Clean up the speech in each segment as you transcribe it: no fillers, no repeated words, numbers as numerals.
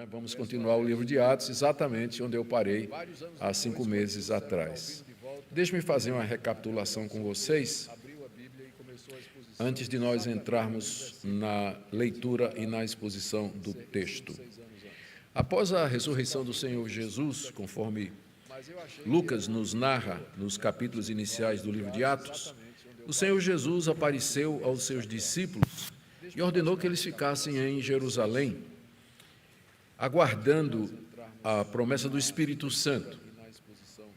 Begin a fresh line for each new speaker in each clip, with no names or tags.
Vamos continuar o livro de Atos, exatamente onde eu parei há 5 meses atrás. Deixe-me fazer uma recapitulação com vocês, antes de nós entrarmos na leitura e na exposição do texto. Após a ressurreição do Senhor Jesus, conforme Lucas nos narra nos capítulos iniciais do livro de Atos, o Senhor Jesus apareceu aos seus discípulos e ordenou que eles ficassem em Jerusalém, aguardando a promessa do Espírito Santo.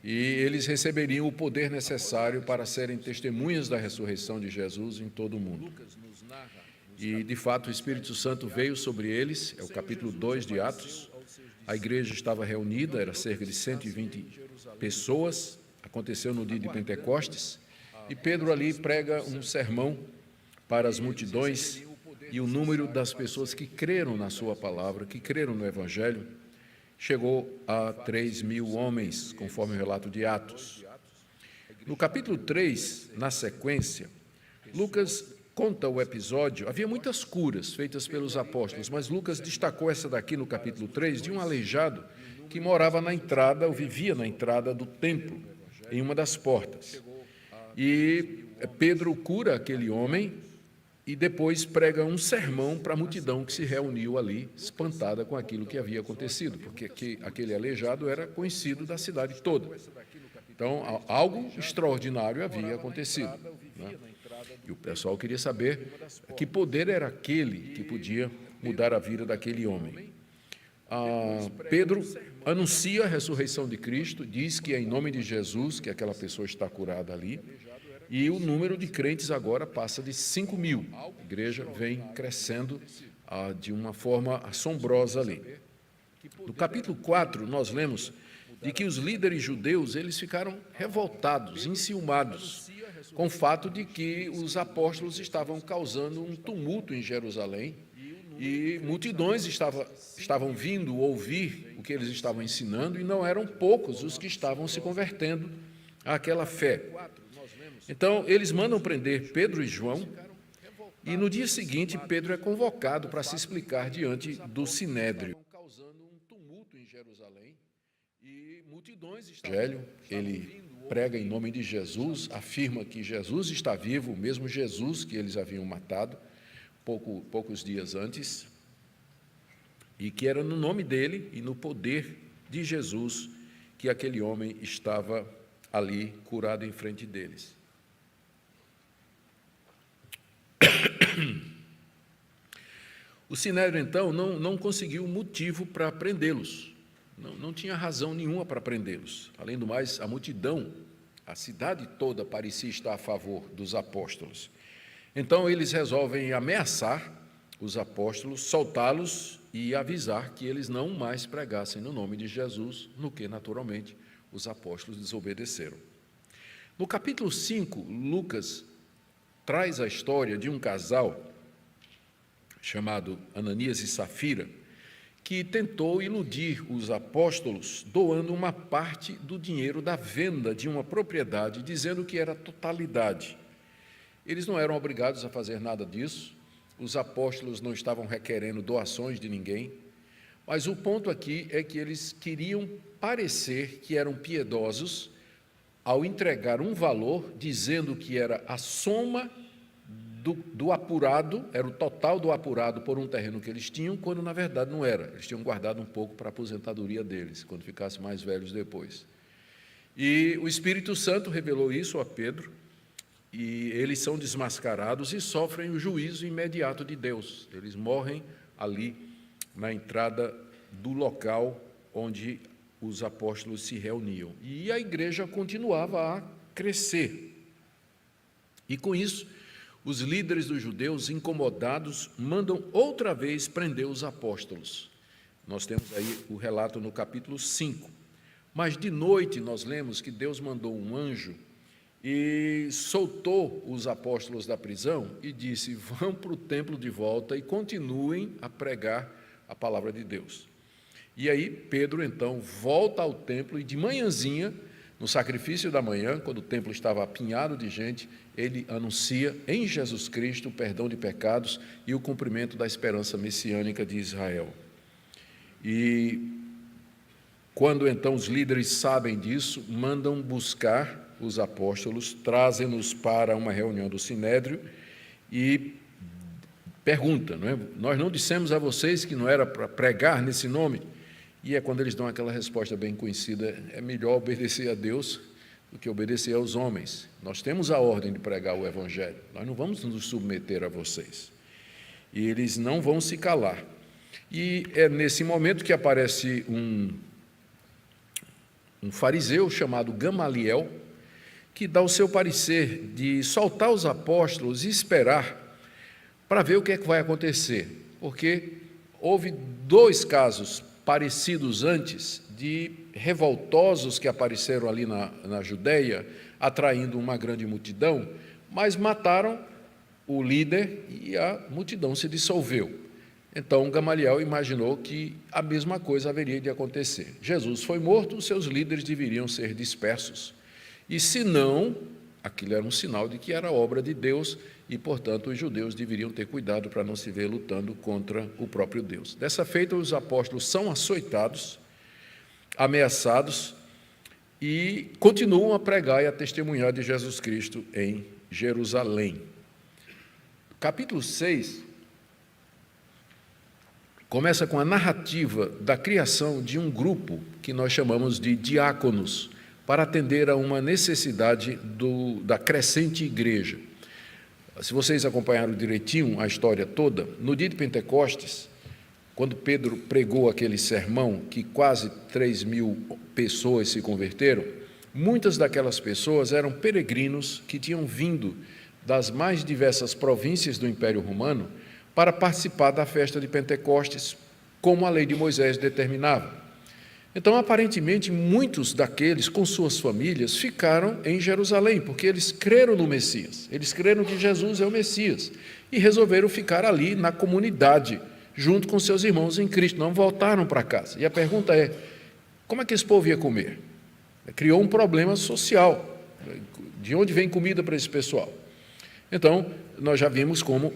E eles receberiam o poder necessário para serem testemunhas da ressurreição de Jesus em todo o mundo. E, de fato, o Espírito Santo veio sobre eles, é o capítulo 2 de Atos. A igreja estava reunida, era cerca de 120 pessoas, aconteceu no dia de Pentecostes, e Pedro ali prega um sermão para as multidões, e o número das pessoas que creram na sua palavra, que creram no Evangelho, chegou a 3.000 homens, conforme o relato de Atos. No capítulo 3, na sequência, Lucas conta o episódio. Havia muitas curas feitas pelos apóstolos, mas Lucas destacou essa daqui no capítulo 3, de um aleijado que morava na entrada, ou vivia na entrada do templo, em uma das portas. E Pedro cura aquele homem e depois prega um sermão para a multidão que se reuniu ali, espantada com aquilo que havia acontecido, porque aquele aleijado era conhecido da cidade toda. Então, algo extraordinário havia acontecido, né? E o pessoal queria saber que poder era aquele que podia mudar a vida daquele homem. Pedro anuncia a ressurreição de Cristo, diz que é em nome de Jesus que aquela pessoa está curada ali, e o número de crentes agora passa de 5.000. A igreja vem crescendo de uma forma assombrosa ali. No capítulo 4, nós lemos de que os líderes judeus eles ficaram revoltados, enciumados, com o fato de que os apóstolos estavam causando um tumulto em Jerusalém e multidões estavam vindo ouvir o que eles estavam ensinando, e não eram poucos os que estavam se convertendo àquela fé. Então, eles mandam prender Pedro e João, e no dia seguinte, Pedro é convocado para se explicar diante do Sinédrio. Ele prega em nome de Jesus, afirma que Jesus está vivo, o mesmo Jesus que eles haviam matado poucos dias antes, e que era no nome dele e no poder de Jesus que aquele homem estava ali curado em frente deles. O Sinédrio, então, não conseguiu motivo para prendê-los, não tinha razão nenhuma para prendê-los. Além do mais, a multidão, a cidade toda parecia estar a favor dos apóstolos. Então, eles resolvem ameaçar os apóstolos, soltá-los e avisar que eles não mais pregassem no nome de Jesus, no que, naturalmente, os apóstolos desobedeceram. No capítulo 5, Lucas traz a história de um casal chamado Ananias e Safira, que tentou iludir os apóstolos doando uma parte do dinheiro da venda de uma propriedade, dizendo que era totalidade. Eles não eram obrigados a fazer nada disso, os apóstolos não estavam requerendo doações de ninguém, mas o ponto aqui é que eles queriam parecer que eram piedosos ao entregar um valor, dizendo que era a soma do apurado, era o total do apurado por um terreno que eles tinham, quando na verdade não era. Eles tinham guardado um pouco para a aposentadoria deles, quando ficassem mais velhos depois. E o Espírito Santo revelou isso a Pedro, e eles são desmascarados e sofrem o juízo imediato de Deus. Eles morrem ali na entrada do local onde os apóstolos se reuniam. E a igreja continuava a crescer. E com isso, os líderes dos judeus, incomodados, mandam outra vez prender os apóstolos. Nós temos aí o relato no capítulo 5. Mas de noite nós lemos que Deus mandou um anjo e soltou os apóstolos da prisão e disse: vão para o templo de volta e continuem a pregar a palavra de Deus. E aí Pedro então volta ao templo e de manhãzinha, no sacrifício da manhã, quando o templo estava apinhado de gente, ele anuncia em Jesus Cristo o perdão de pecados e o cumprimento da esperança messiânica de Israel. E quando então os líderes sabem disso, mandam buscar os apóstolos, trazem-nos para uma reunião do Sinédrio e perguntam, não é? Nós não dissemos a vocês que não era para pregar nesse nome? E é quando eles dão aquela resposta bem conhecida: é melhor obedecer a Deus do que obedecer aos homens. Nós temos a ordem de pregar o Evangelho, nós não vamos nos submeter a vocês. E eles não vão se calar. E é nesse momento que aparece um fariseu chamado Gamaliel, que dá o seu parecer de soltar os apóstolos e esperar para ver o que é que vai acontecer, porque houve 2 casos parecidos antes de revoltosos que apareceram ali na Judeia, atraindo uma grande multidão, mas mataram o líder e a multidão se dissolveu. Então Gamaliel imaginou que a mesma coisa haveria de acontecer. Jesus foi morto, os seus líderes deveriam ser dispersos. E se não, aquilo era um sinal de que era obra de Deus e, portanto, os judeus deveriam ter cuidado para não se ver lutando contra o próprio Deus. Dessa feita, os apóstolos são açoitados, ameaçados e continuam a pregar e a testemunhar de Jesus Cristo em Jerusalém. Capítulo 6 começa com a narrativa da criação de um grupo que nós chamamos de diáconos, para atender a uma necessidade da crescente igreja. Se vocês acompanharam direitinho a história toda, no dia de Pentecostes, quando Pedro pregou aquele sermão, que quase 3.000 pessoas se converteram, muitas daquelas pessoas eram peregrinos que tinham vindo das mais diversas províncias do Império Romano para participar da festa de Pentecostes, como a lei de Moisés determinava. Então, aparentemente, muitos daqueles, com suas famílias, ficaram em Jerusalém, porque eles creram no Messias, eles creram que Jesus é o Messias, e resolveram ficar ali na comunidade, junto com seus irmãos em Cristo, não voltaram para casa. E a pergunta é, como é que esse povo ia comer? Criou um problema social, de onde vem comida para esse pessoal? Então, nós já vimos como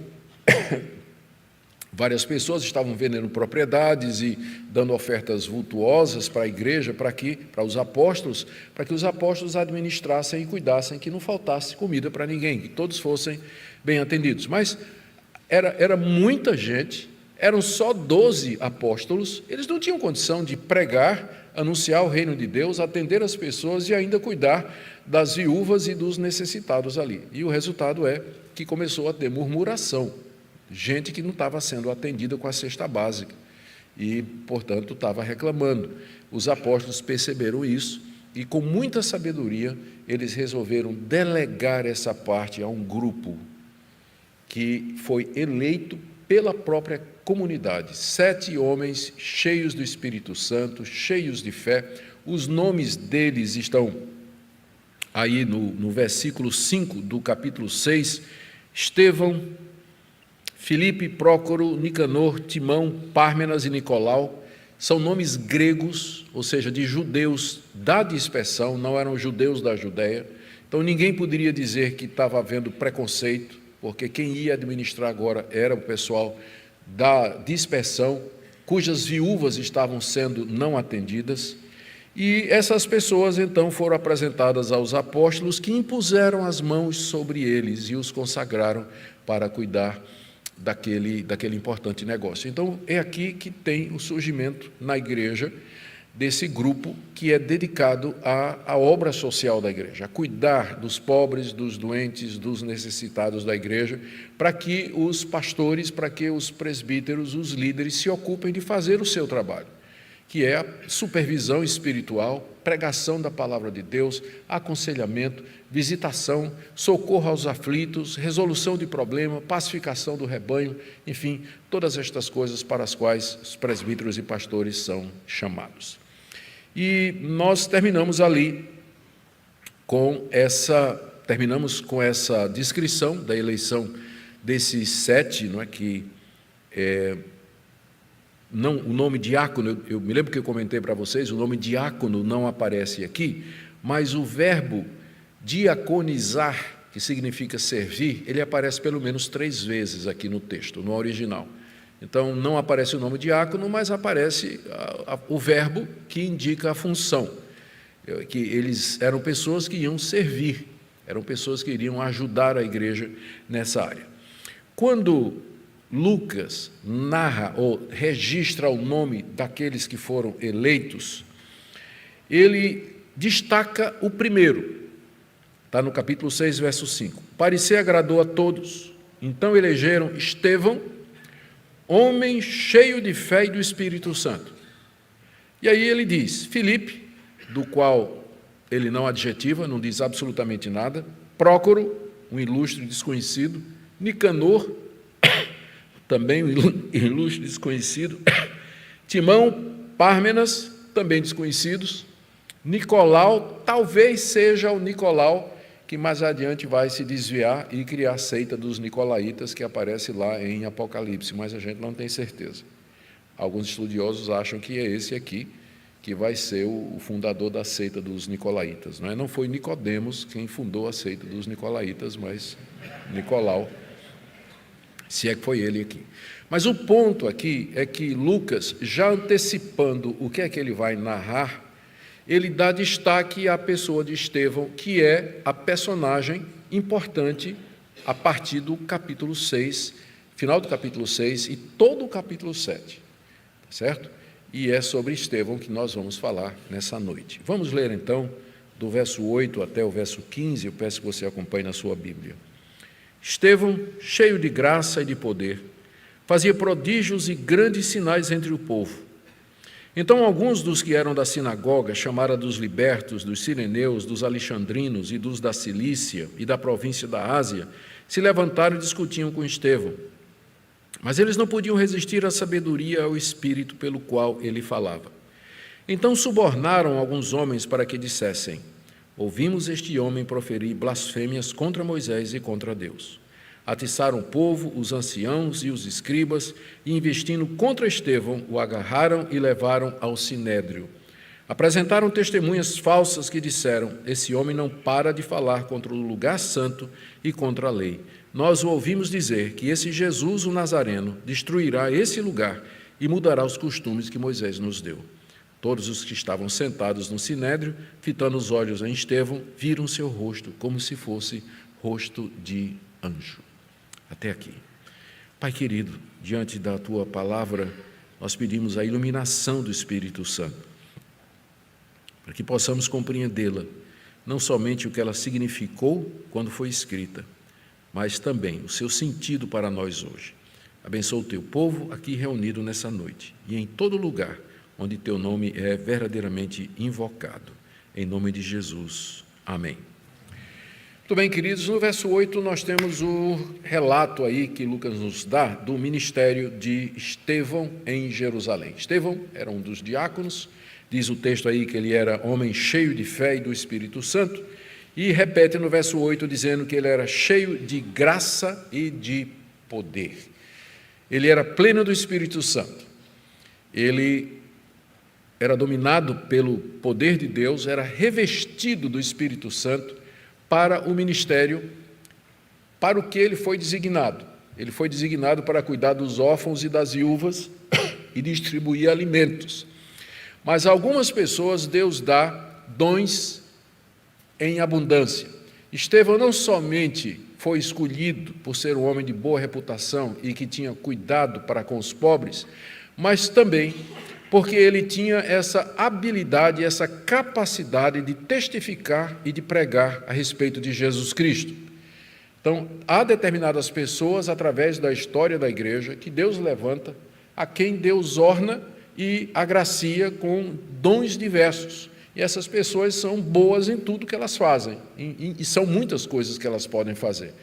várias pessoas estavam vendendo propriedades e dando ofertas vultuosas para a igreja, para os apóstolos, para que os apóstolos administrassem e cuidassem que não faltasse comida para ninguém, que todos fossem bem atendidos. Mas era muita gente, eram só 12 apóstolos, eles não tinham condição de pregar, anunciar o reino de Deus, atender as pessoas e ainda cuidar das viúvas e dos necessitados ali. E o resultado é que começou a ter murmuração, gente que não estava sendo atendida com a cesta básica e, portanto, estava reclamando. Os apóstolos perceberam isso e, com muita sabedoria, eles resolveram delegar essa parte a um grupo que foi eleito pela própria comunidade. 7 homens cheios do Espírito Santo, cheios de fé. Os nomes deles estão aí no versículo 5 do capítulo 6, Estevão, Filipe, Prócoro, Nicanor, Timão, Pármenas e Nicolau. São nomes gregos, ou seja, de judeus da dispersão, não eram judeus da Judéia. Então ninguém poderia dizer que estava havendo preconceito, porque quem ia administrar agora era o pessoal da dispersão, cujas viúvas estavam sendo não atendidas. E essas pessoas então foram apresentadas aos apóstolos, que impuseram as mãos sobre eles e os consagraram para cuidar daquele importante negócio. Então, é aqui que tem o surgimento na igreja desse grupo que é dedicado à obra social da igreja, a cuidar dos pobres, dos doentes, dos necessitados da igreja, para que os pastores, para que os presbíteros, os líderes se ocupem de fazer o seu trabalho, que é a supervisão espiritual, pregação da palavra de Deus, aconselhamento, visitação, socorro aos aflitos, resolução de problema, pacificação do rebanho, enfim, todas estas coisas para as quais os presbíteros e pastores são chamados. E nós terminamos com essa descrição da eleição desses 7, não é, que não, o nome diácono, eu me lembro que eu comentei para vocês, o nome diácono não aparece aqui, mas o verbo diaconizar, que significa servir, ele aparece pelo menos 3 vezes aqui no texto, no original. Então, não aparece o nome diácono, mas aparece o verbo que indica a função, que eles eram pessoas que iam servir, eram pessoas que iriam ajudar a igreja nessa área. Quando Lucas narra ou registra o nome daqueles que foram eleitos, ele destaca o primeiro, está no capítulo 6, verso 5. Parecer agradou a todos, então elegeram Estevão, homem cheio de fé e do Espírito Santo. E aí ele diz, Filipe, do qual ele não adjetiva, não diz absolutamente nada, Prócoro, um ilustre desconhecido, Nicanor, também um ilustre desconhecido, Timão, Pármenas, também desconhecidos, Nicolau, talvez seja o Nicolau, que mais adiante vai se desviar e criar a seita dos Nicolaitas, que aparece lá em Apocalipse, mas a gente não tem certeza. Alguns estudiosos acham que é esse aqui, que vai ser o fundador da seita dos Nicolaitas. Não foi Nicodemos quem fundou a seita dos Nicolaitas, mas Nicolau, se é que foi ele aqui. Mas o ponto aqui é que Lucas, já antecipando o que é que ele vai narrar, ele dá destaque à pessoa de Estevão, que é a personagem importante a partir do capítulo 6, final do capítulo 6 e todo o capítulo 7, certo? E é sobre Estevão que nós vamos falar nessa noite. Vamos ler então do verso 8 até o verso 15, eu peço que você acompanhe na sua Bíblia. Estevão, cheio de graça e de poder, fazia prodígios e grandes sinais entre o povo. Então alguns dos que eram da sinagoga, chamada dos libertos, dos sireneus, dos alexandrinos e dos da Cilícia e da província da Ásia, se levantaram e discutiam com Estevão. Mas eles não podiam resistir à sabedoria e ao espírito pelo qual ele falava. Então subornaram alguns homens para que dissessem, ouvimos este homem proferir blasfêmias contra Moisés e contra Deus. Atiçaram o povo, os anciãos e os escribas, e investindo contra Estevão, o agarraram e levaram ao sinédrio. Apresentaram testemunhas falsas que disseram, esse homem não para de falar contra o lugar santo e contra a lei. Nós o ouvimos dizer que esse Jesus, o Nazareno, destruirá esse lugar e mudará os costumes que Moisés nos deu. Todos os que estavam sentados no sinédrio, fitando os olhos em Estevão, viram seu rosto como se fosse rosto de anjo. Até aqui. Pai querido, diante da Tua palavra, nós pedimos a iluminação do Espírito Santo, para que possamos compreendê-la, não somente o que ela significou quando foi escrita, mas também o seu sentido para nós hoje. Abençoa o Teu povo aqui reunido nessa noite e em todo lugar onde Teu nome é verdadeiramente invocado. Em nome de Jesus. Amém. Muito bem, queridos, no verso 8 nós temos o relato aí que Lucas nos dá do ministério de Estevão em Jerusalém. Estevão era um dos diáconos, diz o texto aí que ele era homem cheio de fé e do Espírito Santo, e repete no verso 8 dizendo que ele era cheio de graça e de poder. Ele era pleno do Espírito Santo, ele era dominado pelo poder de Deus, era revestido do Espírito Santo, para o ministério, para o que ele foi designado. Ele foi designado para cuidar dos órfãos e das viúvas e distribuir alimentos. Mas a algumas pessoas Deus dá dons em abundância. Estevão não somente foi escolhido por ser um homem de boa reputação e que tinha cuidado para com os pobres, mas também porque ele tinha essa habilidade, essa capacidade de testificar e de pregar a respeito de Jesus Cristo. Então, há determinadas pessoas, através da história da igreja, que Deus levanta, a quem Deus orna e agracia com dons diversos. E essas pessoas são boas em tudo que elas fazem, e são muitas coisas que elas podem fazer.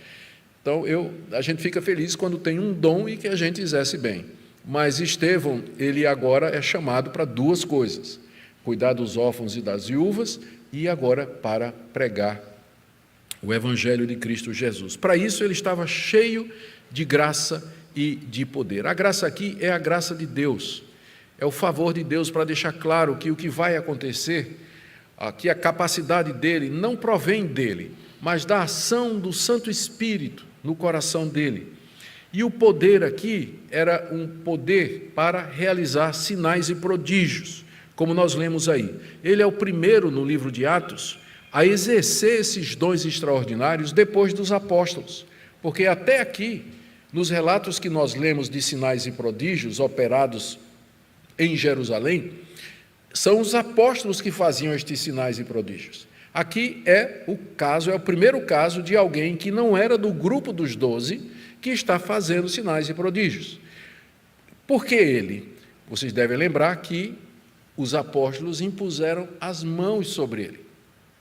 Então, a gente fica feliz quando tem um dom e que a gente exerce bem. Mas Estevão, ele agora é chamado para duas coisas, cuidar dos órfãos e das viúvas e agora para pregar o Evangelho de Cristo Jesus. Para isso ele estava cheio de graça e de poder. A graça aqui é a graça de Deus, é o favor de Deus para deixar claro que o que vai acontecer, que a capacidade dele não provém dele, mas da ação do Santo Espírito no coração dele. E o poder aqui era um poder para realizar sinais e prodígios, como nós lemos aí. Ele é o primeiro no livro de Atos a exercer esses dons extraordinários depois dos apóstolos, porque até aqui, nos relatos que nós lemos de sinais e prodígios operados em Jerusalém, são os apóstolos que faziam estes sinais e prodígios. Aqui é o primeiro caso de alguém que não era do grupo dos 12, que está fazendo sinais e prodígios. Por que ele? Vocês devem lembrar que os apóstolos impuseram as mãos sobre ele.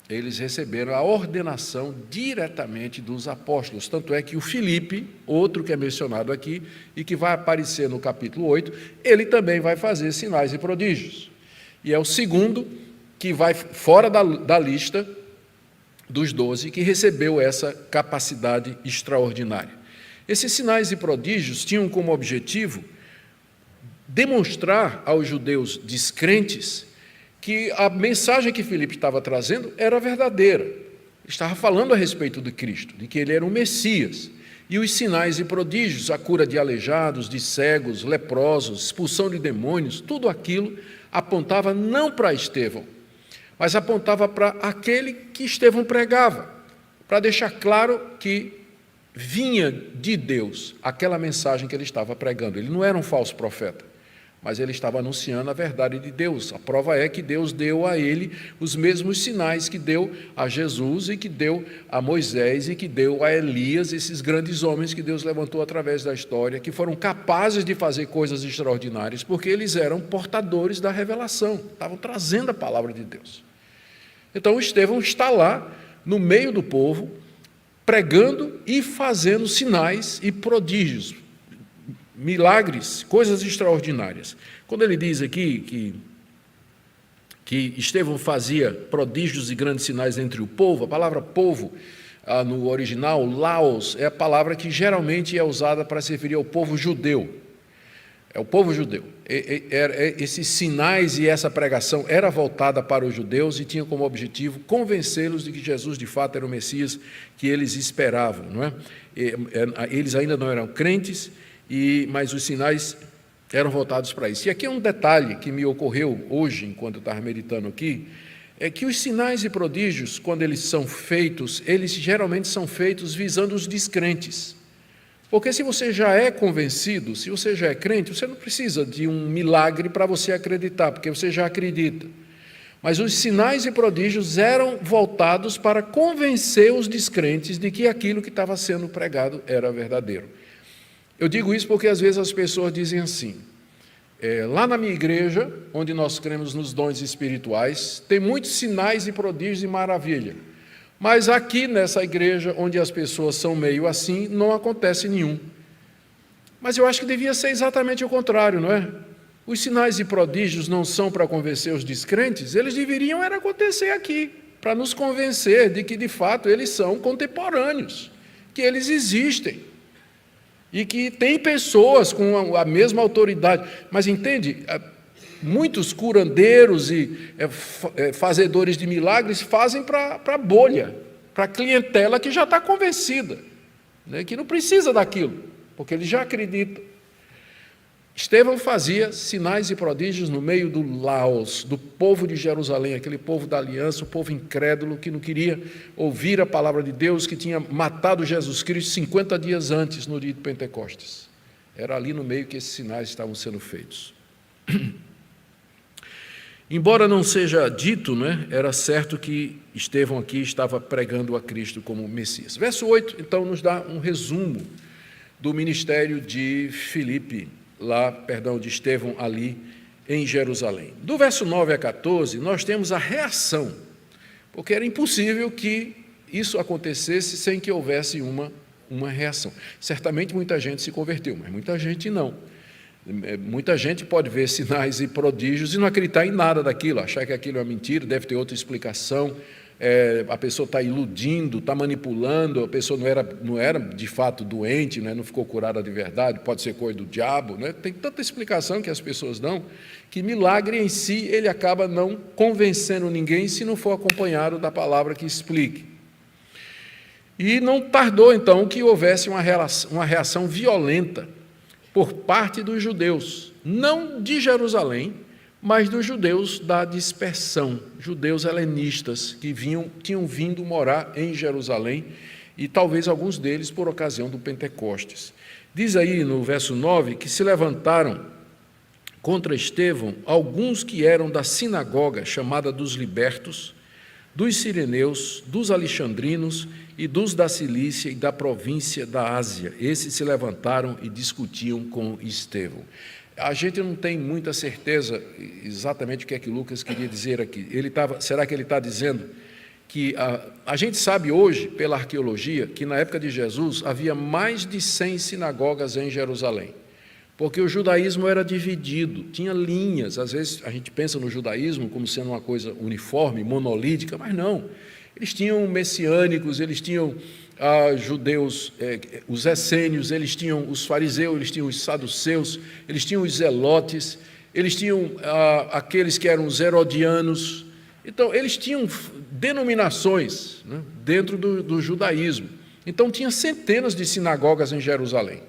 Eles receberam a ordenação diretamente dos apóstolos. Tanto é que o Filipe, outro que é mencionado aqui, e que vai aparecer no capítulo 8, ele também vai fazer sinais e prodígios. E é o segundo que vai fora da lista dos 12, que recebeu essa capacidade extraordinária. Esses sinais e prodígios tinham como objetivo demonstrar aos judeus descrentes que a mensagem que Filipe estava trazendo era verdadeira. Ele estava falando a respeito de Cristo, de que ele era o Messias. E os sinais e prodígios, a cura de aleijados, de cegos, leprosos, expulsão de demônios, tudo aquilo apontava não para Estevão, mas apontava para aquele que Estevão pregava, para deixar claro que vinha de Deus aquela mensagem que ele estava pregando. Ele não era um falso profeta, mas ele estava anunciando a verdade de Deus. A prova é que Deus deu a ele os mesmos sinais que deu a Jesus e que deu a Moisés e que deu a Elias, esses grandes homens que Deus levantou através da história, que foram capazes de fazer coisas extraordinárias, porque eles eram portadores da revelação, estavam trazendo a palavra de Deus. Então, Estevão está lá, no meio do povo, pregando e fazendo sinais e prodígios, milagres, coisas extraordinárias. Quando ele diz aqui que Estevão fazia prodígios e grandes sinais entre o povo, a palavra povo, no original, laos, é a palavra que geralmente é usada para se referir ao povo judeu. É o povo judeu. Esses sinais e essa pregação era voltada para os judeus e tinha como objetivo convencê-los de que Jesus, de fato, era o Messias que eles esperavam. Não é? Eles ainda não eram crentes, mas os sinais eram voltados para isso. E aqui é um detalhe que me ocorreu hoje, enquanto eu estava meditando aqui, é que os sinais e prodígios, quando eles são feitos, eles geralmente são feitos visando os descrentes. Porque se você já é convencido, se você já é crente, você não precisa de um milagre para você acreditar, porque você já acredita. Mas os sinais e prodígios eram voltados para convencer os descrentes de que aquilo que estava sendo pregado era verdadeiro. Eu digo isso porque às vezes as pessoas dizem assim, lá na minha igreja, onde nós cremos nos dons espirituais, tem muitos sinais e prodígios e maravilha. Mas aqui nessa igreja, onde as pessoas são meio assim, não acontece nenhum. Mas eu acho que devia ser exatamente o contrário, não é? Os sinais e prodígios não são para convencer os descrentes, eles deveriam era acontecer aqui, para nos convencer de que, de fato, eles são contemporâneos, que eles existem, e que tem pessoas com a mesma autoridade. Mas, entende, muitos curandeiros e fazedores de milagres fazem para a bolha, para a clientela que já está convencida, né, que não precisa daquilo, porque ele já acredita. Estevão fazia sinais e prodígios no meio do Laos, do povo de Jerusalém, aquele povo da aliança, o povo incrédulo que não queria ouvir a palavra de Deus, que tinha matado Jesus Cristo 50 dias antes, no dia de Pentecostes. Era ali no meio que esses sinais estavam sendo feitos. Embora não seja dito, né, era certo que Estevão aqui estava pregando a Cristo como Messias. Verso 8, então, nos dá um resumo do ministério de de Estevão ali em Jerusalém. Do verso 9 a 14, nós temos a reação, porque era impossível que isso acontecesse sem que houvesse uma reação. Certamente muita gente se converteu, mas muita gente não. Muita gente pode ver sinais e prodígios e não acreditar em nada daquilo, achar que aquilo é mentira, deve ter outra explicação, a pessoa está iludindo, está manipulando, a pessoa não era de fato doente, né, não ficou curada de verdade, pode ser coisa do diabo, né, tem tanta explicação que as pessoas dão, que milagre em si ele acaba não convencendo ninguém se não for acompanhado da palavra que explique. E não tardou, então, que houvesse uma reação violenta por parte dos judeus, não de Jerusalém, mas dos judeus da dispersão, judeus helenistas que tinham vindo morar em Jerusalém, e talvez alguns deles por ocasião do Pentecostes. Diz aí no verso 9 que se levantaram contra Estevão alguns que eram da sinagoga chamada dos libertos, dos sireneus, dos alexandrinos e dos da Cilícia e da província da Ásia. Esses se levantaram e discutiam com Estevão. A gente não tem muita certeza exatamente o que é que Lucas queria dizer aqui. Será que ele está dizendo que a gente sabe hoje, pela arqueologia, que na época de Jesus havia mais de 100 sinagogas em Jerusalém, porque o judaísmo era dividido, tinha linhas. Às vezes a gente pensa no judaísmo como sendo uma coisa uniforme, monolítica, mas não. Eles tinham messiânicos, eles tinham judeus, os essênios, eles tinham os fariseus, eles tinham os saduceus, eles tinham os zelotes, eles tinham aqueles que eram os herodianos. Então, eles tinham denominações, né, dentro do judaísmo. Então, tinha centenas de sinagogas em Jerusalém.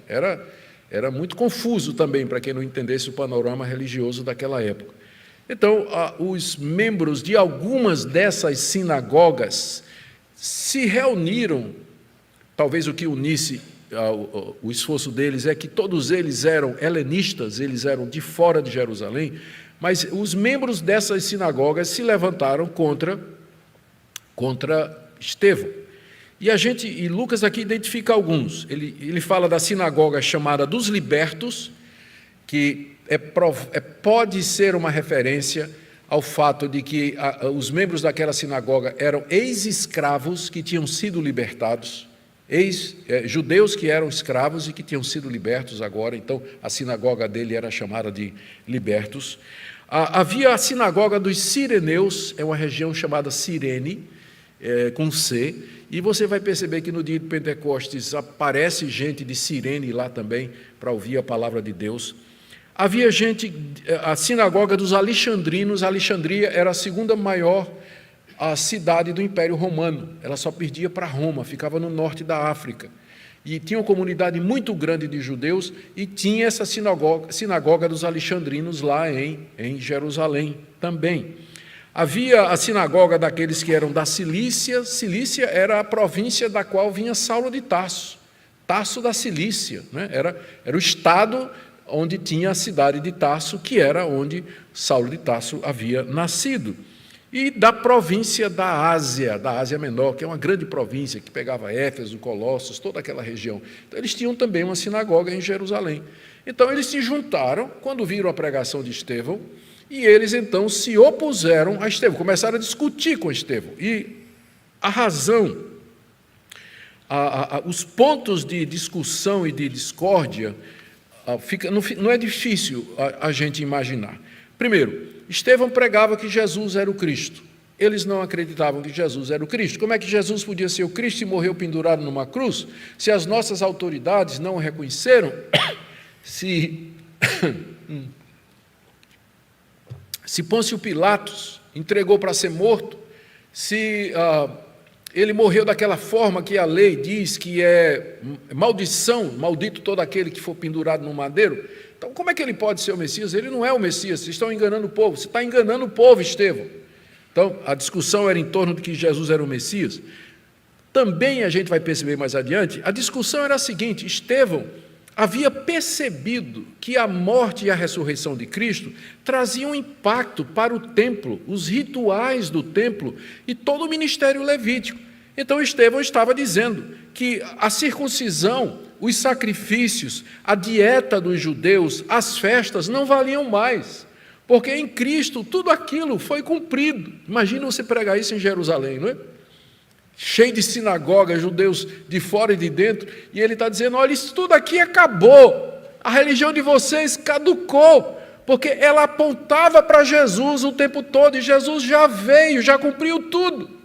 Era muito confuso também para quem não entendesse o panorama religioso daquela época. Então, os membros de algumas dessas sinagogas se reuniram. Talvez o que unisse o esforço deles é que todos eles eram helenistas, eles eram de fora de Jerusalém, mas os membros dessas sinagogas se levantaram contra Estevão. E Lucas aqui identifica alguns. Ele fala da sinagoga chamada dos libertos, que pode ser uma referência ao fato de que os membros daquela sinagoga eram ex-escravos que tinham sido libertados, judeus que eram escravos e que tinham sido libertos agora. Então, a sinagoga dele era chamada de libertos. Havia a sinagoga dos sireneus, é uma região chamada Cirene, com C, e você vai perceber que no dia de Pentecostes aparece gente de Cirene lá também para ouvir a palavra de Deus. Havia a sinagoga dos alexandrinos. Alexandria era a segunda maior cidade do Império Romano, ela só perdia para Roma, ficava no norte da África, e tinha uma comunidade muito grande de judeus, e tinha essa sinagoga dos alexandrinos lá em Jerusalém também. Havia a sinagoga daqueles que eram da Cilícia. Cilícia era a província da qual vinha Saulo de Tarso, Tarso da Cilícia, né? Era o estado onde tinha a cidade de Tarso, que era onde Saulo de Tarso havia nascido. E da província da Ásia Menor, que é uma grande província, que pegava Éfeso, Colossos, toda aquela região. Então, eles tinham também uma sinagoga em Jerusalém. Então, eles se juntaram quando viram a pregação de Estevão, e eles, então, se opuseram a Estevão, começaram a discutir com Estevão. E a razão, os pontos de discussão e de discórdia, não é difícil a gente imaginar. Primeiro, Estevão pregava que Jesus era o Cristo. Eles não acreditavam que Jesus era o Cristo. Como é que Jesus podia ser o Cristo e morreu pendurado numa cruz, se as nossas autoridades não o reconheceram? Se Pôncio Pilatos entregou para ser morto, se ele morreu daquela forma que a lei diz que é maldição, maldito todo aquele que for pendurado no madeiro. Então, como é que ele pode ser o Messias? Ele não é o Messias, vocês estão enganando o povo. Você está enganando o povo, Estevão. Então, a discussão era em torno de que Jesus era o Messias. Também a gente vai perceber mais adiante, a discussão era a seguinte: Estevão havia percebido que a morte e a ressurreição de Cristo traziam impacto para o templo, os rituais do templo e todo o ministério levítico. Então, Estevão estava dizendo que a circuncisão, os sacrifícios, a dieta dos judeus, as festas não valiam mais, porque em Cristo tudo aquilo foi cumprido. Imagina você pregar isso em Jerusalém, não é? Cheio de sinagogas, judeus de fora e de dentro, e ele está dizendo: olha, isso tudo aqui acabou, a religião de vocês caducou, porque ela apontava para Jesus o tempo todo, e Jesus já veio, já cumpriu tudo.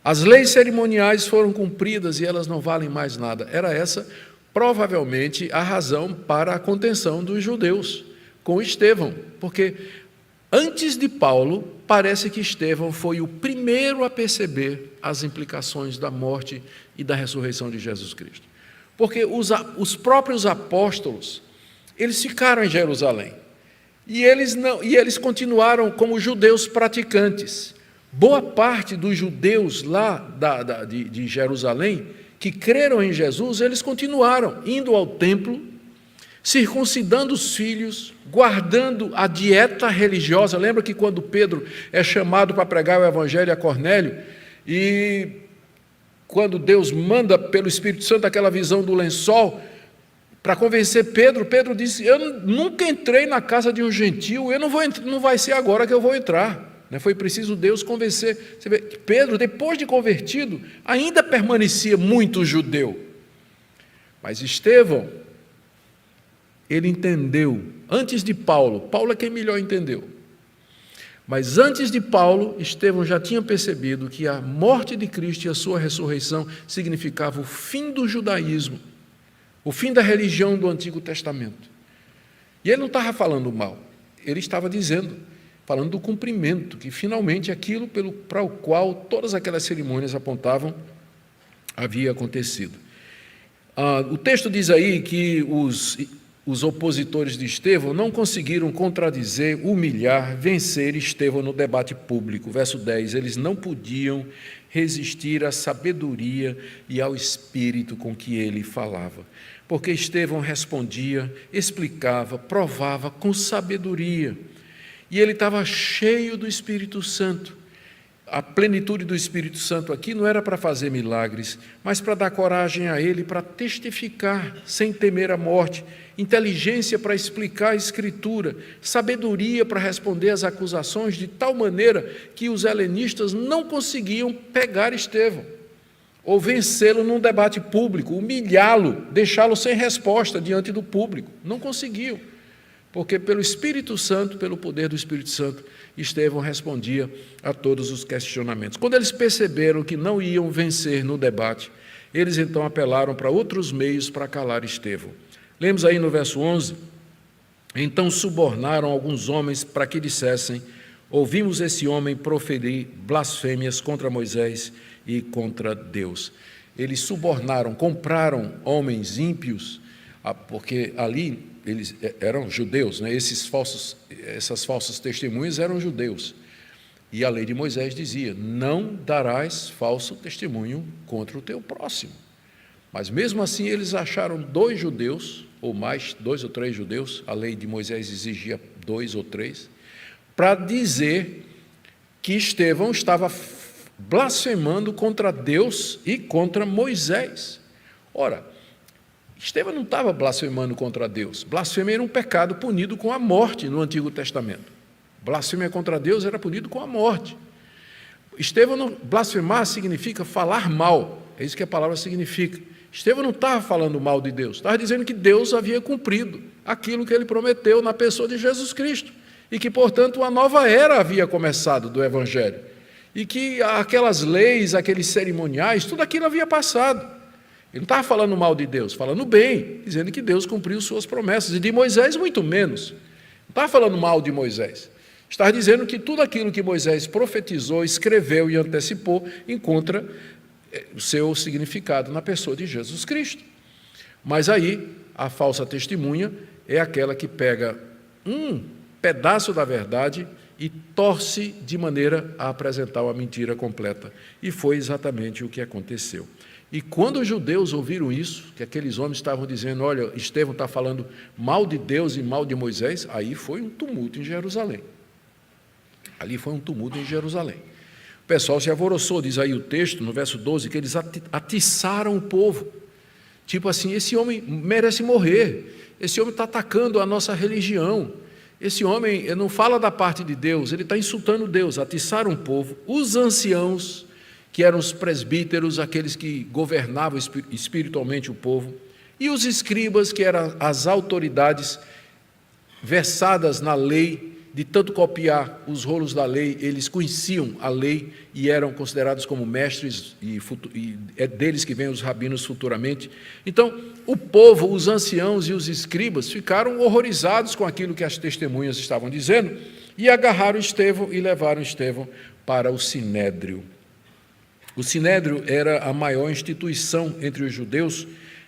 As leis cerimoniais foram cumpridas e elas não valem mais nada. Era essa, provavelmente, a razão para a contenção dos judeus com Estevão, porque Antes de Paulo, parece que Estevão foi o primeiro a perceber as implicações da morte e da ressurreição de Jesus Cristo. Porque os próprios apóstolos, eles ficaram em Jerusalém. E eles continuaram como judeus praticantes. Boa parte dos judeus lá de Jerusalém, que creram em Jesus, eles continuaram indo ao templo, circuncidando os filhos, guardando a dieta religiosa. Lembra que quando Pedro é chamado para pregar o evangelho a Cornélio, e quando Deus manda pelo Espírito Santo aquela visão do lençol, para convencer Pedro, Pedro disse: eu nunca entrei na casa de um gentio, não vai ser agora que eu vou entrar. Foi preciso Deus convencer. Você vê que Pedro, depois de convertido, ainda permanecia muito judeu. Mas Estevão, ele entendeu, antes de Paulo, Paulo é quem melhor entendeu, mas antes de Paulo, Estevão já tinha percebido que a morte de Cristo e a sua ressurreição significava o fim do judaísmo, o fim da religião do Antigo Testamento. E ele não estava falando mal, ele estava falando do cumprimento, que finalmente aquilo para o qual todas aquelas cerimônias apontavam havia acontecido. O texto diz aí que os opositores de Estevão não conseguiram contradizer, humilhar, vencer Estevão no debate público. Verso 10, eles não podiam resistir à sabedoria e ao espírito com que ele falava. Porque Estevão respondia, explicava, provava com sabedoria. E ele estava cheio do Espírito Santo. A plenitude do Espírito Santo aqui não era para fazer milagres, mas para dar coragem a ele, para testificar sem temer a morte, inteligência para explicar a Escritura, sabedoria para responder às acusações, de tal maneira que os helenistas não conseguiam pegar Estevão, ou vencê-lo num debate público, humilhá-lo, deixá-lo sem resposta diante do público. Não conseguiam, porque pelo Espírito Santo, pelo poder do Espírito Santo, Estevão respondia a todos os questionamentos. Quando eles perceberam que não iam vencer no debate, eles então apelaram para outros meios para calar Estevão. Lemos aí no verso 11, então subornaram alguns homens para que dissessem: ouvimos esse homem proferir blasfêmias contra Moisés e contra Deus. Eles subornaram, compraram homens ímpios, porque ali eles eram judeus, né? Essas falsas testemunhas eram judeus. E a lei de Moisés dizia: não darás falso testemunho contra o teu próximo. Mas mesmo assim eles acharam 2 judeus, ou mais, 2 ou 3 judeus, a lei de Moisés exigia 2 ou 3, para dizer que Estevão estava blasfemando contra Deus e contra Moisés. Ora, Estevão não estava blasfemando contra Deus. Blasfêmia era um pecado punido com a morte no Antigo Testamento. Blasfêmia contra Deus era punido com a morte. Estevão não blasfemar significa falar mal. É isso que a palavra significa. Estevão não estava falando mal de Deus, estava dizendo que Deus havia cumprido aquilo que ele prometeu na pessoa de Jesus Cristo, e que, portanto, uma nova era havia começado do Evangelho, e que aquelas leis, aqueles cerimoniais, tudo aquilo havia passado. Ele não estava falando mal de Deus, falando bem, dizendo que Deus cumpriu suas promessas, e de Moisés muito menos. Não estava falando mal de Moisés, estava dizendo que tudo aquilo que Moisés profetizou, escreveu e antecipou encontra o seu significado na pessoa de Jesus Cristo. Mas aí, a falsa testemunha é aquela que pega um pedaço da verdade e torce de maneira a apresentar uma mentira completa. E foi exatamente o que aconteceu. E quando os judeus ouviram isso, que aqueles homens estavam dizendo: olha, Estevão está falando mal de Deus e mal de Moisés, aí foi um tumulto em Jerusalém. Ali foi um tumulto em Jerusalém. O pessoal se alvoroçou, diz aí o texto, no verso 12, que eles atiçaram o povo. Tipo assim: esse homem merece morrer, esse homem está atacando a nossa religião, esse homem não fala da parte de Deus, ele está insultando Deus. Atiçaram o povo, os anciãos, que eram os presbíteros, aqueles que governavam espiritualmente o povo, e os escribas, que eram as autoridades versadas na lei de tanto copiar os rolos da lei, eles conheciam a lei e eram considerados como mestres, e é deles que vêm os rabinos futuramente. Então, o povo, os anciãos e os escribas ficaram horrorizados com aquilo que as testemunhas estavam dizendo e agarraram Estevão e levaram Estevão para o Sinédrio. O Sinédrio era a maior instituição entre os judeus,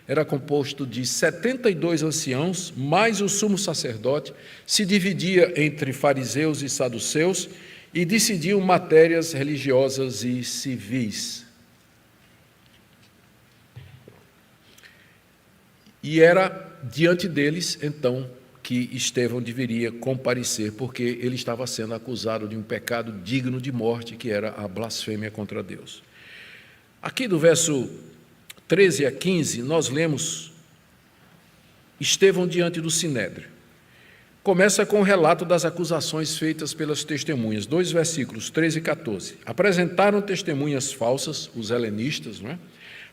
era composto de 72 anciãos, mais o sumo sacerdote, se dividia entre fariseus e saduceus e decidiam matérias religiosas e civis. E era diante deles, então, que Estevão deveria comparecer, porque ele estava sendo acusado de um pecado digno de morte, que era a blasfêmia contra Deus. Aqui do verso 13 a 15, nós lemos Estevão diante do Sinédrio. Começa com o relato das acusações feitas pelas testemunhas, 2 versículos, 13 e 14. Apresentaram testemunhas falsas, os helenistas, não é?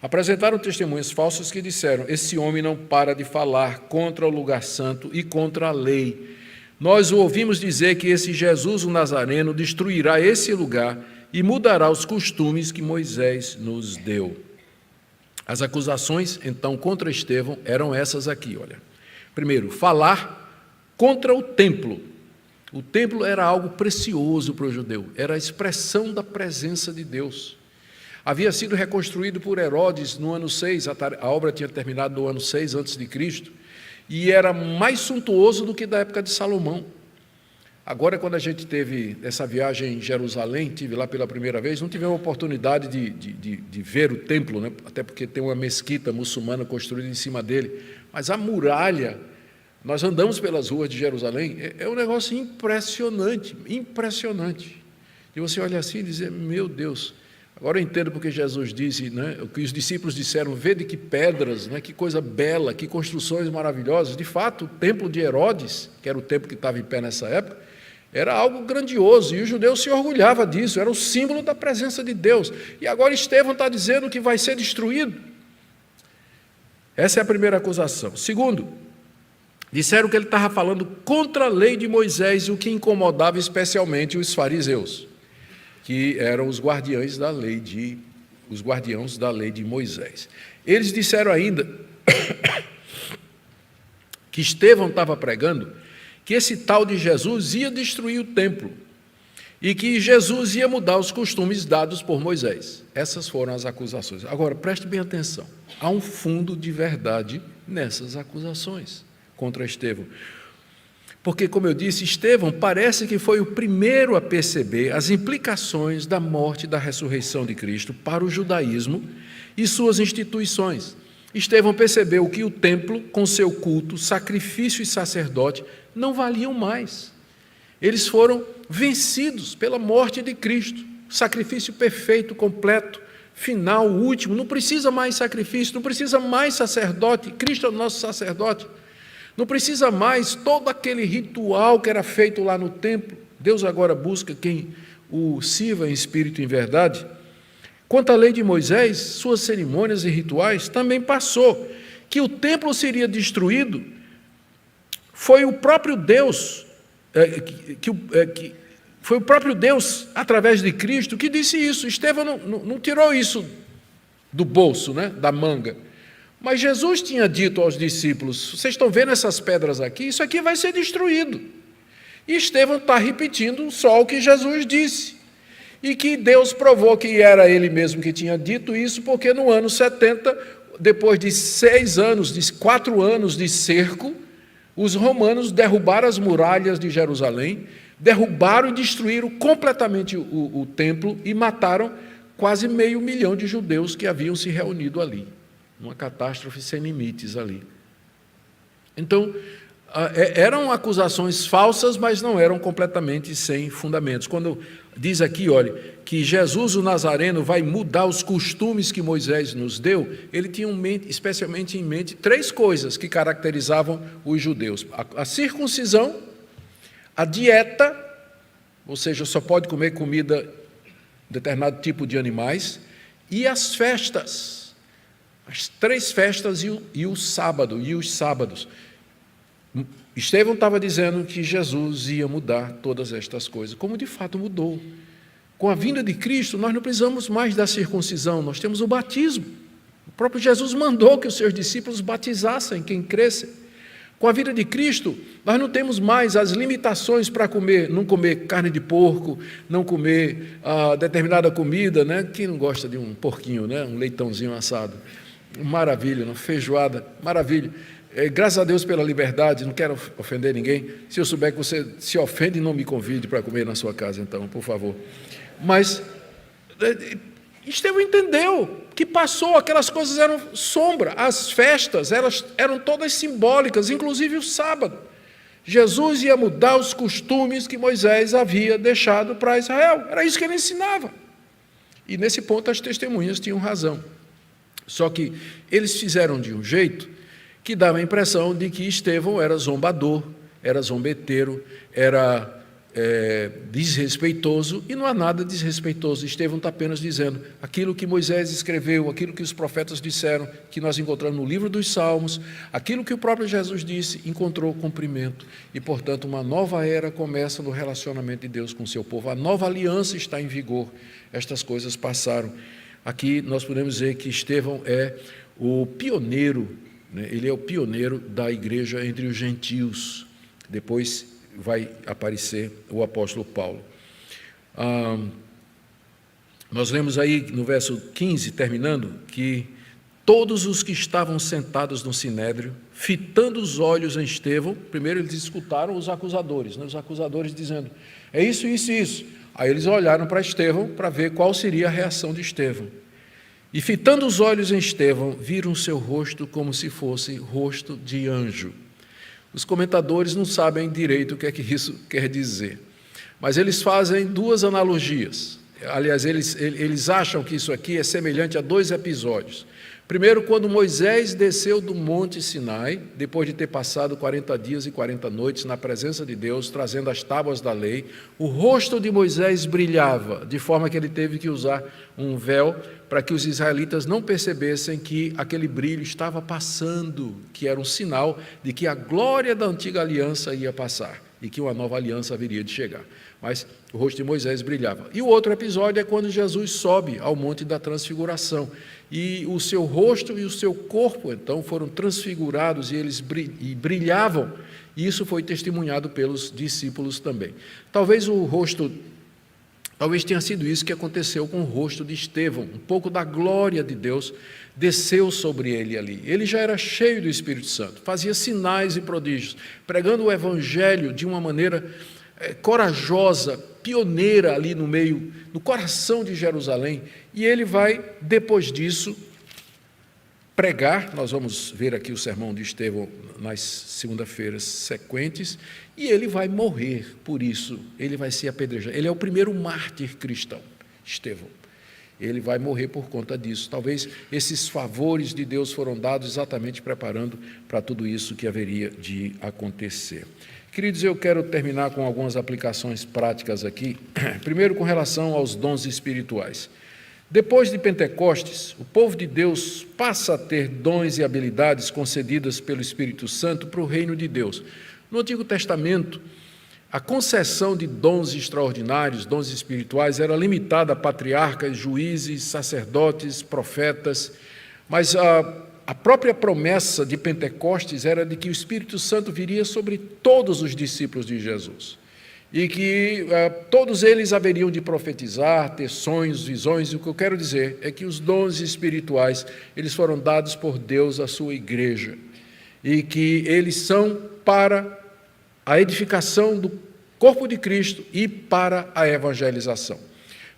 Apresentaram testemunhas falsas que disseram: esse homem não para de falar contra o lugar santo e contra a lei. Nós o ouvimos dizer que esse Jesus, o Nazareno, destruirá esse lugar e mudará os costumes que Moisés nos deu. As acusações, então, contra Estevão eram essas aqui, olha. Primeiro, falar contra o templo. O templo era algo precioso para o judeu, era a expressão da presença de Deus. Havia sido reconstruído por Herodes no ano 6, a obra tinha terminado no ano 6 a.C., e era mais suntuoso do que da época de Salomão. Agora, quando a gente teve essa viagem em Jerusalém, tive lá pela primeira vez, não tivemos a oportunidade de ver o templo, né? Até porque tem uma mesquita muçulmana construída em cima dele, mas a muralha, nós andamos pelas ruas de Jerusalém, é um negócio impressionante, impressionante. E você olha assim e diz: meu Deus. Agora eu entendo porque Jesus disse, né, o que os discípulos disseram: vede que pedras, né, que coisa bela, que construções maravilhosas. De fato, o templo de Herodes, que era o templo que estava em pé nessa época, era algo grandioso, e os judeus se orgulhavam disso, era o símbolo da presença de Deus. E agora Estevão está dizendo que vai ser destruído. Essa é a primeira acusação. Segundo, disseram que ele estava falando contra a lei de Moisés, o que incomodava especialmente os fariseus, que eram os guardiães da lei de Moisés. Eles disseram ainda que Estevão estava pregando que esse tal de Jesus ia destruir o templo e que Jesus ia mudar os costumes dados por Moisés. Essas foram as acusações. Agora, preste bem atenção, há um fundo de verdade nessas acusações contra Estevão. Porque, como eu disse, Estevão parece que foi o primeiro a perceber as implicações da morte e da ressurreição de Cristo para o judaísmo e suas instituições. Estevão percebeu que o templo, com seu culto, sacrifício e sacerdote, não valiam mais. Eles foram vencidos pela morte de Cristo. Sacrifício perfeito, completo, final, último. Não precisa mais sacrifício, não precisa mais sacerdote. Cristo é o nosso sacerdote. Não precisa mais todo aquele ritual que era feito lá no templo. Deus agora busca quem o sirva em espírito e em verdade. Quanto à lei de Moisés, suas cerimônias e rituais também passou. Que o templo seria destruído, foi o próprio Deus, foi o próprio Deus, através de Cristo, que disse isso. Estevão não tirou isso do bolso, né, da manga. Mas Jesus tinha dito aos discípulos: vocês estão vendo essas pedras aqui? Isso aqui vai ser destruído. E Estevão está repetindo só o que Jesus disse. E que Deus provou que era ele mesmo que tinha dito isso, porque no ano 70, depois de 4 anos de cerco, os romanos derrubaram as muralhas de Jerusalém, derrubaram e destruíram completamente o templo e mataram quase 500.000 de judeus que haviam se reunido ali. Uma catástrofe sem limites ali. Então, eram acusações falsas, mas não eram completamente sem fundamentos. Quando diz aqui, olha, que Jesus, o Nazareno, vai mudar os costumes que Moisés nos deu, ele tinha especialmente em mente 3 coisas que caracterizavam os judeus: a circuncisão, a dieta, ou seja, só pode comer comida, determinado tipo de animais, e as festas. As 3 festas e o sábado, e os sábados. Estevão estava dizendo que Jesus ia mudar todas estas coisas, como de fato mudou. Com a vinda de Cristo, nós não precisamos mais da circuncisão, nós temos o batismo. O próprio Jesus mandou que os seus discípulos batizassem quem cresce. Com a vida de Cristo, nós não temos mais as limitações para comer, não comer carne de porco, não comer determinada comida, né? Quem não gosta de um porquinho, né? Um leitãozinho assado? Maravilha, uma feijoada, maravilha. Graças a Deus pela liberdade, não quero ofender ninguém. Se eu souber que você se ofende, não me convide para comer na sua casa, então, por favor. Mas Estevão entendeu que passou, aquelas coisas eram sombra, as festas eram todas simbólicas, inclusive o sábado. Jesus ia mudar os costumes que Moisés havia deixado para Israel, era isso que ele ensinava. E nesse ponto as testemunhas tinham razão. Só que eles fizeram de um jeito que dava a impressão de que Estevão era zombador, era zombeteiro, era desrespeitoso, e não há nada desrespeitoso. Estevão está apenas dizendo aquilo que Moisés escreveu, aquilo que os profetas disseram, que nós encontramos no livro dos Salmos, aquilo que o próprio Jesus disse, encontrou cumprimento, e portanto uma nova era começa no relacionamento de Deus com o seu povo, a nova aliança está em vigor, estas coisas passaram. Aqui nós podemos dizer que Estevão é o pioneiro, né? Ele é o pioneiro da igreja entre os gentios. Depois vai aparecer o apóstolo Paulo. Nós lemos aí no verso 15, terminando, que todos os que estavam sentados no sinédrio, fitando os olhos em Estevão, primeiro eles escutaram os acusadores, né? Os acusadores dizendo, é isso, isso e isso. Aí eles olharam para Estevão para ver qual seria a reação de Estevão. E fitando os olhos em Estevão, viram seu rosto como se fosse rosto de anjo. Os comentadores não sabem direito o que é que isso quer dizer, mas eles fazem duas analogias. Aliás, eles acham que isso aqui é semelhante a dois episódios. Primeiro, quando Moisés desceu do Monte Sinai, depois de ter passado 40 dias e 40 noites na presença de Deus, trazendo as tábuas da lei, o rosto de Moisés brilhava, de forma que ele teve que usar um véu para que os israelitas não percebessem que aquele brilho estava passando, que era um sinal de que a glória da antiga aliança ia passar e que uma nova aliança haveria de chegar. Mas o rosto de Moisés brilhava. E o outro episódio é quando Jesus sobe ao Monte da Transfiguração, e o seu rosto e o seu corpo, então, foram transfigurados e eles brilhavam, e isso foi testemunhado pelos discípulos também. Talvez tenha sido isso que aconteceu com o rosto de Estevão, um pouco da glória de Deus desceu sobre ele ali. Ele já era cheio do Espírito Santo, fazia sinais e prodígios, pregando o Evangelho de uma maneira corajosa, pioneira ali no coração de Jerusalém, e ele vai, depois disso, pregar. Nós vamos ver aqui o sermão de Estevão nas segunda-feiras sequentes, e ele vai morrer por isso, ele vai ser apedrejado. Ele é o primeiro mártir cristão, Estevão. Ele vai morrer por conta disso. Talvez esses favores de Deus foram dados exatamente preparando para tudo isso que haveria de acontecer. Queridos, eu quero terminar com algumas aplicações práticas aqui. Primeiro, com relação aos dons espirituais. Depois de Pentecostes, o povo de Deus passa a ter dons e habilidades concedidas pelo Espírito Santo para o reino de Deus. No Antigo Testamento, a concessão de dons extraordinários, dons espirituais, era limitada a patriarcas, juízes, sacerdotes, profetas, mas a própria promessa de Pentecostes era de que o Espírito Santo viria sobre todos os discípulos de Jesus, e que todos eles haveriam de profetizar, ter sonhos, visões, e o que eu quero dizer é que os dons espirituais, eles foram dados por Deus à sua igreja, e que eles são para a edificação do corpo de Cristo e para a evangelização.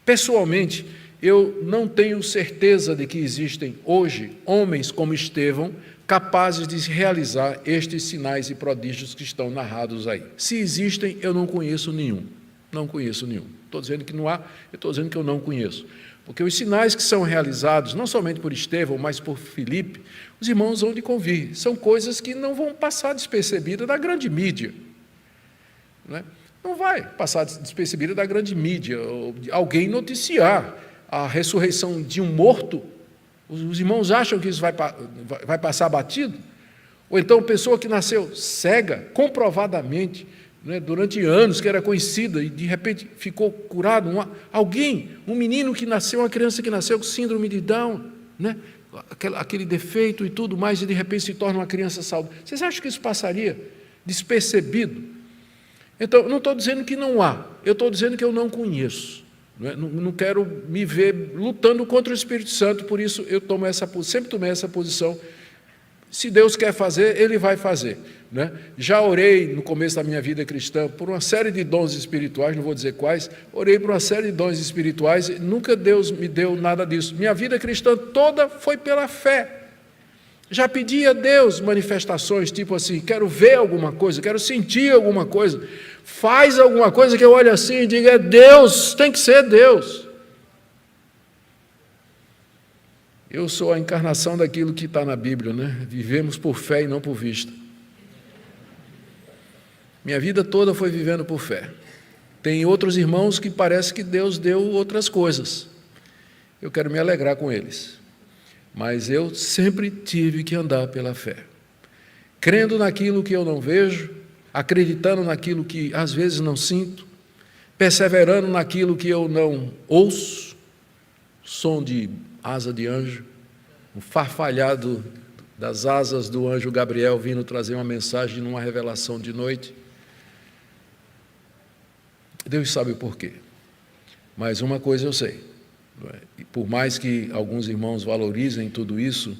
Pessoalmente, eu não tenho certeza de que existem hoje homens como Estevão capazes de realizar estes sinais e prodígios que estão narrados aí. Se existem, eu não conheço nenhum. Não conheço nenhum. Estou dizendo que não há, eu estou dizendo que eu não conheço. Porque os sinais que são realizados, não somente por Estevão, mas por Filipe, os irmãos vão de convir. São coisas que não vão passar despercebidas da grande mídia. Não vai passar despercebida da grande mídia. Alguém noticiar a ressurreição de um morto, os irmãos acham que isso vai passar batido? Ou então pessoa que nasceu cega, comprovadamente, né, durante anos, que era conhecida, e de repente ficou curado. Um menino que nasceu, uma criança que nasceu com síndrome de Down, né, aquele defeito e tudo mais, e de repente se torna uma criança saudável. Vocês acham que isso passaria despercebido? Então, eu não estou dizendo que não há, eu estou dizendo que eu não conheço. Não quero me ver lutando contra o Espírito Santo, por isso eu sempre tomei essa posição. Se Deus quer fazer, Ele vai fazer. Né? Já orei no começo da minha vida cristã por uma série de dons espirituais, não vou dizer quais, orei por uma série de dons espirituais, e nunca Deus me deu nada disso. Minha vida cristã toda foi pela fé. Já pedi a Deus manifestações, tipo assim, quero ver alguma coisa, quero sentir alguma coisa, faz alguma coisa que eu olhe assim e diga, é Deus, tem que ser Deus. Eu sou a encarnação daquilo que está na Bíblia, né? Vivemos por fé e não por vista. Minha vida toda foi vivendo por fé. Tem outros irmãos que parece que Deus deu outras coisas. Eu quero me alegrar com eles. Mas eu sempre tive que andar pela fé. Crendo naquilo que eu não vejo, acreditando naquilo que às vezes não sinto, perseverando naquilo que eu não ouço, som de asa de anjo, o farfalhado das asas do anjo Gabriel vindo trazer uma mensagem numa revelação de noite. Deus sabe o porquê. Mas uma coisa eu sei, e por mais que alguns irmãos valorizem tudo isso,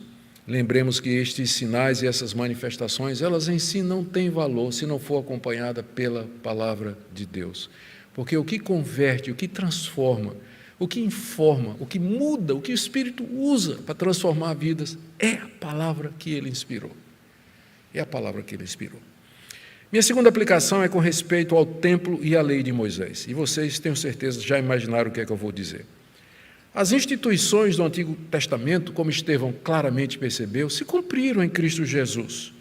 lembremos que estes sinais e essas manifestações, elas em si não têm valor se não for acompanhada pela palavra de Deus. Porque o que converte, o que transforma, o que informa, o que muda, o que o Espírito usa para transformar vidas, é a palavra que Ele inspirou. É a palavra que Ele inspirou. Minha segunda aplicação é com respeito ao templo e à lei de Moisés. E vocês, tenho certeza, já imaginaram o que é que eu vou dizer. As instituições do Antigo Testamento, como Estevão claramente percebeu, se cumpriram em Cristo Jesus.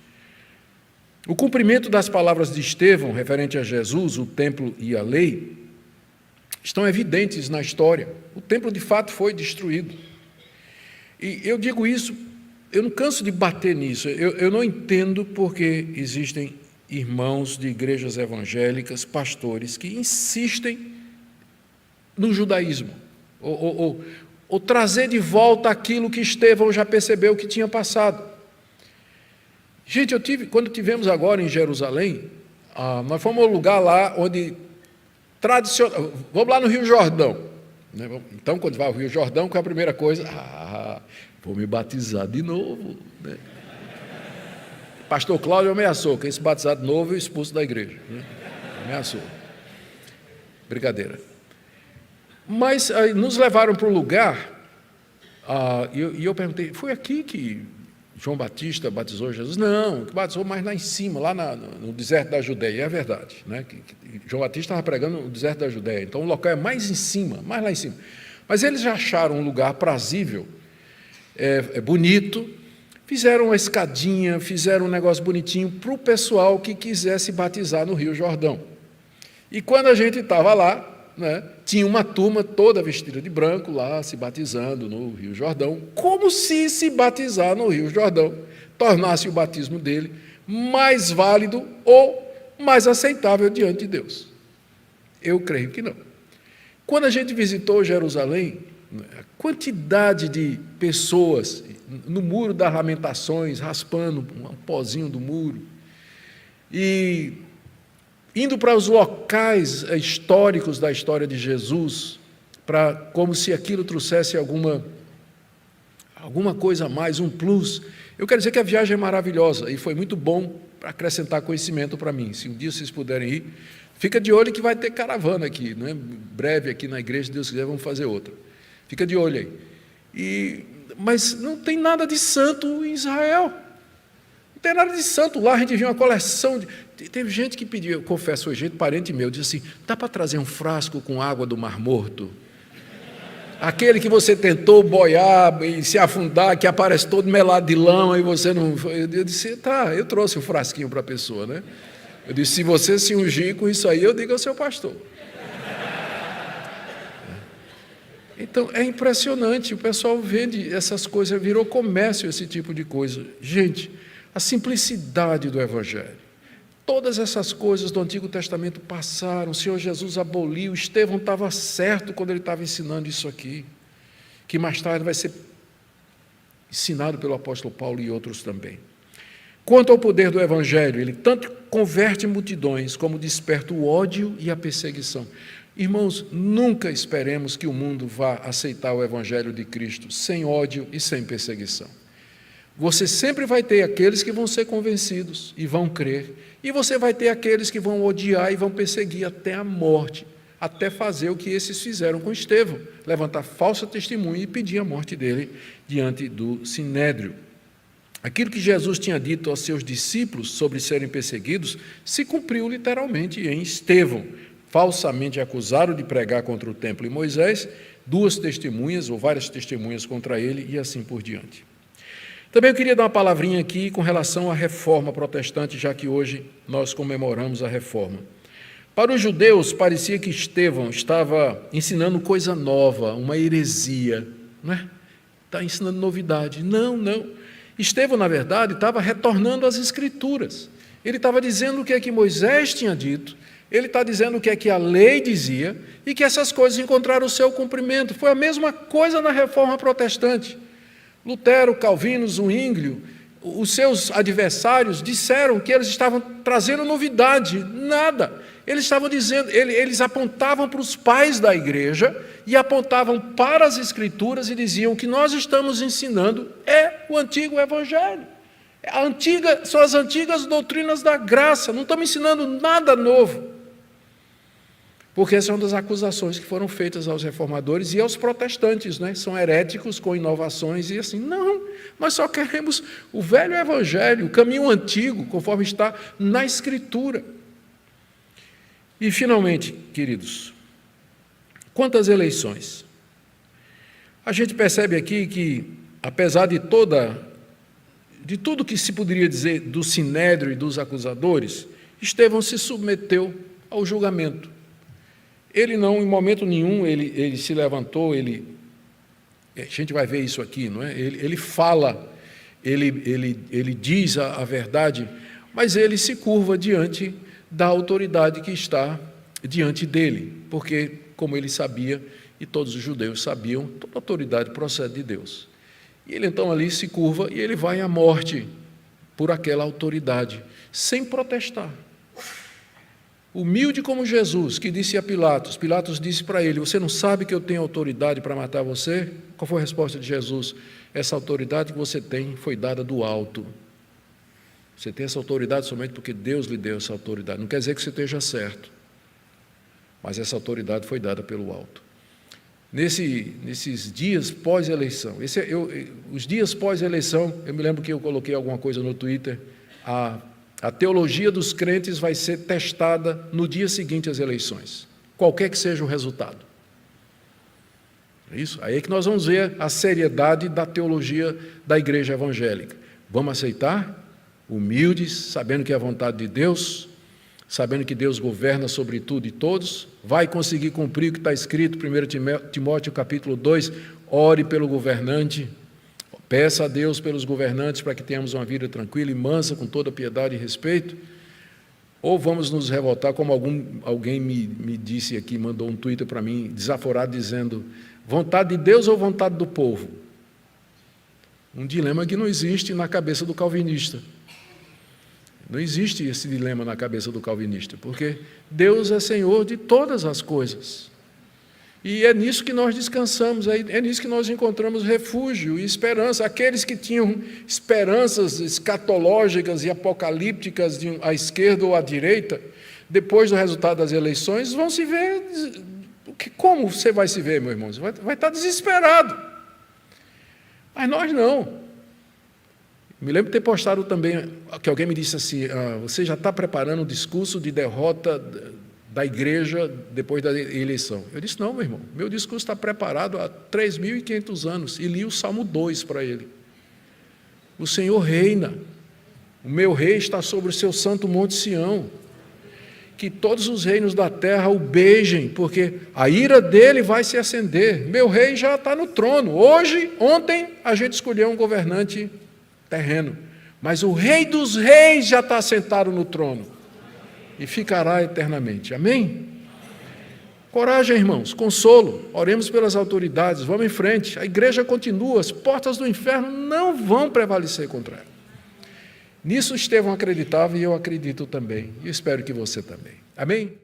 O cumprimento das palavras de Estevão, referente a Jesus, o templo e a lei, estão evidentes na história. O templo, de fato, foi destruído. E eu digo isso, eu não canso de bater nisso, eu não entendo porque existem irmãos de igrejas evangélicas, pastores, que insistem no judaísmo, ou trazer de volta aquilo que Estevão já percebeu que tinha passado. Gente, quando tivemos agora em Jerusalém, nós fomos a um lugar lá onde, tradicional, vamos lá no Rio Jordão. Né? Então, quando vai ao Rio Jordão, qual é a primeira coisa? Vou me batizar de novo. Né? Pastor Cláudio ameaçou, quem se batizar de novo, eu expulso da igreja. Né? Ameaçou. Brincadeira. Mas nos levaram para um lugar, e eu perguntei, foi aqui que João Batista batizou Jesus? Não, que batizou mais lá em cima, lá no deserto da Judéia, é verdade. Né? Que João Batista estava pregando no deserto da Judéia, então o local é mais em cima, mais lá em cima. Mas eles já acharam um lugar prazível, bonito, fizeram uma escadinha, fizeram um negócio bonitinho para o pessoal que quisesse batizar no Rio Jordão. E quando a gente estava lá, né, tinha uma turma toda vestida de branco lá, se batizando no Rio Jordão, como se batizar no Rio Jordão tornasse o batismo dele mais válido ou mais aceitável diante de Deus. Eu creio que não. Quando a gente visitou Jerusalém, a quantidade de pessoas no Muro das Lamentações, raspando um pozinho do muro, e indo para os locais históricos da história de Jesus, como se aquilo trouxesse alguma coisa a mais, um plus. Eu quero dizer que a viagem é maravilhosa e foi muito bom para acrescentar conhecimento para mim. Se um dia vocês puderem ir, fica de olho que vai ter caravana aqui, né? Breve aqui na igreja, se Deus quiser, vamos fazer outra. Fica de olho aí. Mas não tem nada de santo em Israel. Não tem nada de santo lá. A gente viu uma coleção teve gente que pediu, eu confesso, foi gente, parente meu, disse assim, dá para trazer um frasco com água do Mar Morto? Aquele que você tentou boiar e se afundar, que aparece todo melado de lama e você não... Eu disse, tá, eu trouxe um frasquinho para a pessoa, né? Eu disse, se você se ungir com isso aí, eu digo ao seu pastor. Então, é impressionante, o pessoal vende essas coisas, virou comércio esse tipo de coisa. Gente, a simplicidade do Evangelho. Todas essas coisas do Antigo Testamento passaram, o Senhor Jesus aboliu, Estevão estava certo quando ele estava ensinando isso aqui, que mais tarde vai ser ensinado pelo apóstolo Paulo e outros também. Quanto ao poder do Evangelho, ele tanto converte multidões, como desperta o ódio e a perseguição. Irmãos, nunca esperemos que o mundo vá aceitar o Evangelho de Cristo sem ódio e sem perseguição. Você sempre vai ter aqueles que vão ser convencidos e vão crer, e você vai ter aqueles que vão odiar e vão perseguir até a morte, até fazer o que esses fizeram com Estevão, levantar falsa testemunha e pedir a morte dele diante do Sinédrio. Aquilo que Jesus tinha dito aos seus discípulos sobre serem perseguidos se cumpriu literalmente em Estevão. Falsamente acusado de pregar contra o templo e Moisés, 2 testemunhas ou várias testemunhas contra ele e assim por diante. Também eu queria dar uma palavrinha aqui com relação à reforma protestante, já que hoje nós comemoramos a reforma. Para os judeus, parecia que Estevão estava ensinando coisa nova, uma heresia, não é? Está ensinando novidade. Não. Estevão, na verdade, estava retornando às Escrituras. Ele estava dizendo o que é que Moisés tinha dito, ele está dizendo o que é que a lei dizia e que essas coisas encontraram o seu cumprimento. Foi a mesma coisa na Reforma Protestante. Lutero, Calvino, Zwinglio, os seus adversários disseram que eles estavam trazendo novidade. Nada. Eles estavam dizendo, eles apontavam para os pais da igreja e apontavam para as Escrituras e diziam: o que nós estamos ensinando é o antigo Evangelho. São as antigas doutrinas da graça, não estamos ensinando nada novo. Porque essa é uma das acusações que foram feitas aos reformadores e aos protestantes, né? São heréticos com inovações e assim. Não, nós só queremos o velho Evangelho, o caminho antigo, conforme está na Escritura. E, finalmente, queridos, quanto às eleições, a gente percebe aqui que, apesar de tudo que se poderia dizer do Sinédrio e dos acusadores, Estevão se submeteu ao julgamento. Ele não, em momento nenhum, ele se levantou, a gente vai ver isso aqui, não é? Ele fala, ele diz a verdade, mas ele se curva diante da autoridade que está diante dele, porque, como ele sabia, e todos os judeus sabiam, toda autoridade procede de Deus. E ele então ali se curva e ele vai à morte por aquela autoridade, sem protestar. Humilde como Jesus, que disse a Pilatos, Pilatos disse para ele: você não sabe que eu tenho autoridade para matar você? Qual foi a resposta de Jesus? Essa autoridade que você tem foi dada do alto. Você tem essa autoridade somente porque Deus lhe deu essa autoridade. Não quer dizer que você esteja certo, mas essa autoridade foi dada pelo alto. Nesses dias pós-eleição, os dias pós-eleição, eu me lembro que eu coloquei alguma coisa no Twitter, a teologia dos crentes vai ser testada no dia seguinte às eleições, qualquer que seja o resultado. É isso? Aí é que nós vamos ver a seriedade da teologia da igreja evangélica. Vamos aceitar? Humildes, sabendo que é a vontade de Deus, sabendo que Deus governa sobre tudo e todos, vai conseguir cumprir o que está escrito, 1 Timóteo capítulo 2, ore pelo governante, peça a Deus pelos governantes para que tenhamos uma vida tranquila e mansa, com toda piedade e respeito, ou vamos nos revoltar, como alguém me disse aqui, mandou um Twitter para mim, desaforado, dizendo: vontade de Deus ou vontade do povo? Um dilema que não existe na cabeça do calvinista. Não existe esse dilema na cabeça do calvinista, porque Deus é Senhor de todas as coisas. E é nisso que nós descansamos, é nisso que nós encontramos refúgio e esperança. Aqueles que tinham esperanças escatológicas e apocalípticas à esquerda ou à direita, depois do resultado das eleições, vão se ver. Como você vai se ver, meu irmão? Você vai estar desesperado. Mas nós não. Me lembro de ter postado também, que alguém me disse assim: você já está preparando um discurso de derrota da igreja depois da eleição. Eu disse: não, meu irmão, meu discurso está preparado há 3.500 anos, e li o Salmo 2 para ele. O Senhor reina, o meu rei está sobre o seu santo monte Sião, que todos os reinos da terra o beijem, porque a ira dele vai se acender, meu rei já está no trono. Ontem a gente escolheu um governante terreno, mas o Rei dos Reis já está sentado no trono e ficará eternamente. Amém? Coragem, irmãos, consolo, oremos pelas autoridades, vamos em frente, a igreja continua, as portas do inferno não vão prevalecer contra ela. Nisso Estevão acreditava e eu acredito também, e espero que você também. Amém?